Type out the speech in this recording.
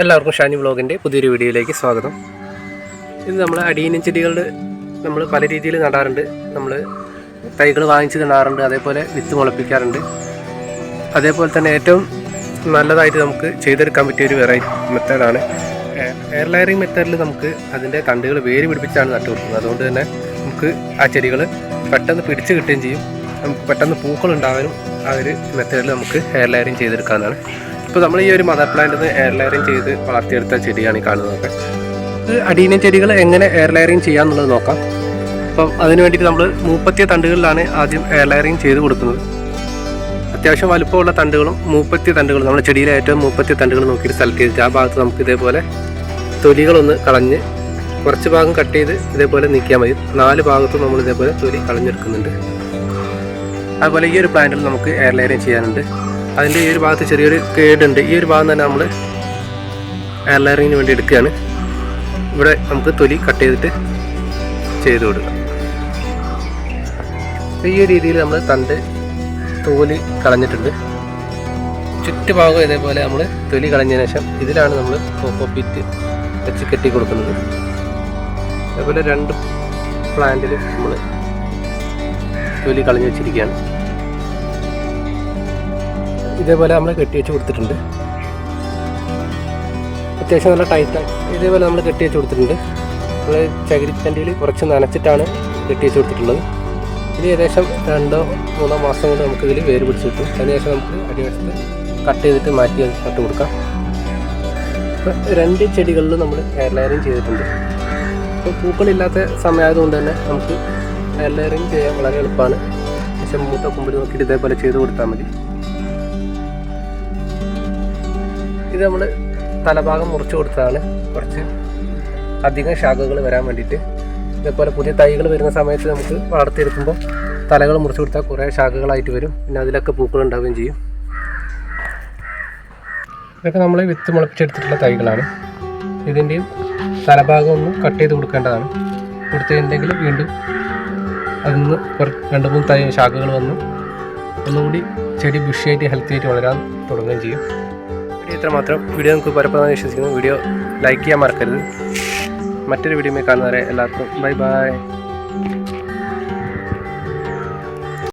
എല്ലാവർക്കും ഷാനി വ്ളോഗിൻ്റെ പുതിയൊരു വീഡിയോയിലേക്ക് സ്വാഗതം. ഇത് നമ്മൾ അടിയനം ചെടികൾ നമ്മൾ പല രീതിയിൽ നടാറുണ്ട്. നമ്മൾ തൈകൾ വാങ്ങിച്ച് നടാറുണ്ട്, അതേപോലെ വിത്ത് മുളപ്പിക്കാറുണ്ട്. അതേപോലെ തന്നെ ഏറ്റവും നല്ലതായിട്ട് നമുക്ക് ചെയ്തെടുക്കാൻ പറ്റിയ ഒരു വെറൈറ്റി മെത്തേഡാണ് എയർ ലെയറിങ് മെത്തേഡിൽ. നമുക്ക് അതിൻ്റെ തണ്ടുകൾ വേര് പിടിപ്പിച്ചാണ് നട്ടു കൊടുക്കുന്നത്. അതുകൊണ്ട് തന്നെ നമുക്ക് ആ ചെടികൾ പെട്ടെന്ന് പിടിച്ച് കിട്ടുകയും ചെയ്യും. നമുക്ക് പെട്ടെന്ന് പൂക്കൾ ഉണ്ടാകാനും ആ ഒരു മെത്തേഡിൽ നമുക്ക് എയർ ലെയറിങ് ചെയ്തെടുക്കാവുന്നതാണ്. ഇപ്പോൾ നമ്മൾ ഈ ഒരു മദർ പ്ലാന്റിൽ എയർ ലെയറിങ് ചെയ്ത് വളർത്തിയെടുത്ത ചെടിയാണ് ഈ കാണുന്നതൊക്കെ. ഇത് അടീനം ചെടികൾ എങ്ങനെ എയർ ലെയറിങ് ചെയ്യാമെന്നുള്ളത് നോക്കാം. അപ്പം അതിന് വേണ്ടിയിട്ട് നമ്മൾ 30 തണ്ടുകളിലാണ് ആദ്യം എയർ ലെയറിങ് ചെയ്ത് കൊടുക്കുന്നത്. അത്യാവശ്യം വലുപ്പമുള്ള തണ്ടുകളും 30 തണ്ടുകളും നമ്മൾ ചെടിയിലെ ഏറ്റവും 30 തണ്ടുകൾ നോക്കിയിട്ട് സെലക്ട് ചെയ്തിട്ട് ആ ഭാഗത്ത് നമുക്ക് ഇതേപോലെ തൊലികളൊന്ന് കളഞ്ഞ് കുറച്ച് ഭാഗം കട്ട് ചെയ്ത് ഇതേപോലെ നീക്കിയാൽ മതി. 4 ഭാഗത്തും നമ്മൾ ഇതേപോലെ തൊലി കളഞ്ഞെടുക്കുന്നുണ്ട്. അതുപോലെ ഈ ഒരു പ്ലാന്റിൽ നമുക്ക് എയർ ലെയറിങ് ചെയ്യാനുണ്ട്. അതിൻ്റെ ഈ ഒരു ഭാഗത്ത് ചെറിയൊരു കേടുണ്ട്. ഈ ഒരു ഭാഗം തന്നെ നമ്മൾ എയർ ലെയറിങ്ങിന് വേണ്ടി എടുക്കുകയാണ്. ഇവിടെ നമുക്ക് തൊലി കട്ട് ചെയ്തിട്ട് ചെയ്ത് കൊടുക്കാം. ഈ ഒരു രീതിയിൽ നമ്മൾ തണ്ട് തോലി കളഞ്ഞിട്ടുണ്ട്. ചുറ്റുഭാഗം ഇതേപോലെ നമ്മൾ തൊലി കളഞ്ഞതിന് ശേഷം ഇതിലാണ് നമ്മൾ കോക്കോപ്പീറ്റ് വെച്ച് കെട്ടി കൊടുക്കുന്നത്. അതേപോലെ 2 പ്ലാന്റിൽ നമ്മൾ തൊലി കളഞ്ഞ് വെച്ചിരിക്കുകയാണ്. ഇതേപോലെ നമ്മൾ കെട്ടി വെച്ച് കൊടുത്തിട്ടുണ്ട്. അത്യാവശ്യം നല്ല ടൈറ്റാണ്. ഇതേപോലെ നമ്മൾ കെട്ടി വെച്ച് കൊടുത്തിട്ടുണ്ട്. നമ്മൾ ചകിരിച്ചണ്ടിയിൽ കുറച്ച് നനച്ചിട്ടാണ് കെട്ടി വെച്ച് കൊടുത്തിട്ടുള്ളത്. ഇത് ഏകദേശം 2-3 മാസം കൊണ്ട് നമുക്ക് ഇതിൽ വേര് പിടിച്ച് കിട്ടും. അതിനുശേഷം നമുക്ക് അടിവശത്ത് കട്ട് ചെയ്തിട്ട് മാറ്റി നട്ട് കൊടുക്കാം. ഇപ്പോൾ 2 ചെടികളിലും നമ്മൾ എയർ ലെയറിങ് ചെയ്തിട്ടുണ്ട്. ഇപ്പോൾ പൂക്കളില്ലാത്ത സമയമായതുകൊണ്ട് തന്നെ നമുക്ക് എയർ ലെയറിങ് ചെയ്യാൻ വളരെ എളുപ്പമാണ്. ശേഷം മൂത്ത കുമ്പിൽ നോക്കിയിട്ട് ഇതേപോലെ ചെയ്ത് കൊടുത്താൽ മതി. ഇത് നമ്മൾ തലഭാഗം മുറിച്ച് കൊടുത്തതാണ്, കുറച്ച് അധികം ശാഖകൾ വരാൻ വേണ്ടിയിട്ട്. ഇതേപോലെ പുതിയ തൈകൾ വരുന്ന സമയത്ത് നമുക്ക് വളർത്തിയെടുക്കുമ്പോൾ തലകൾ മുറിച്ച് കൊടുത്താൽ കുറേ ശാഖകളായിട്ട് വരും. പിന്നെ അതിലൊക്കെ പൂക്കൾ ഉണ്ടാവുകയും ചെയ്യും. ഇതൊക്കെ നമ്മൾ വിത്ത് മുളപ്പിച്ചെടുത്തിട്ടുള്ള തൈകളാണ്. ഇതിൻ്റെയും തലഭാഗം ഒന്ന് കട്ട് ചെയ്ത് കൊടുക്കേണ്ടതാണ്. കൊടുത്തിട്ടുണ്ടെങ്കിൽ വീണ്ടും അതിൽ നിന്ന് 2-3 തൈ ശാഖകൾ വന്ന് ഒന്നുകൂടി ചെടി ബുഷിയായിട്ട് ഹെൽത്തി ആയിട്ട് വളരാൻ തുടങ്ങുകയും ചെയ്യും. ഇത്ര മാത്രം. വീഡിയോ നമുക്ക് പരപ്പതാണെന്ന് വിശ്വസിക്കുന്നു. വീഡിയോ ലൈക്ക് ചെയ്യാൻ മറക്കരുത്. മറ്റൊരു വീഡിയോയിൽ കാണുന്നവരെ എല്ലാവർക്കും ബൈ ബൈ.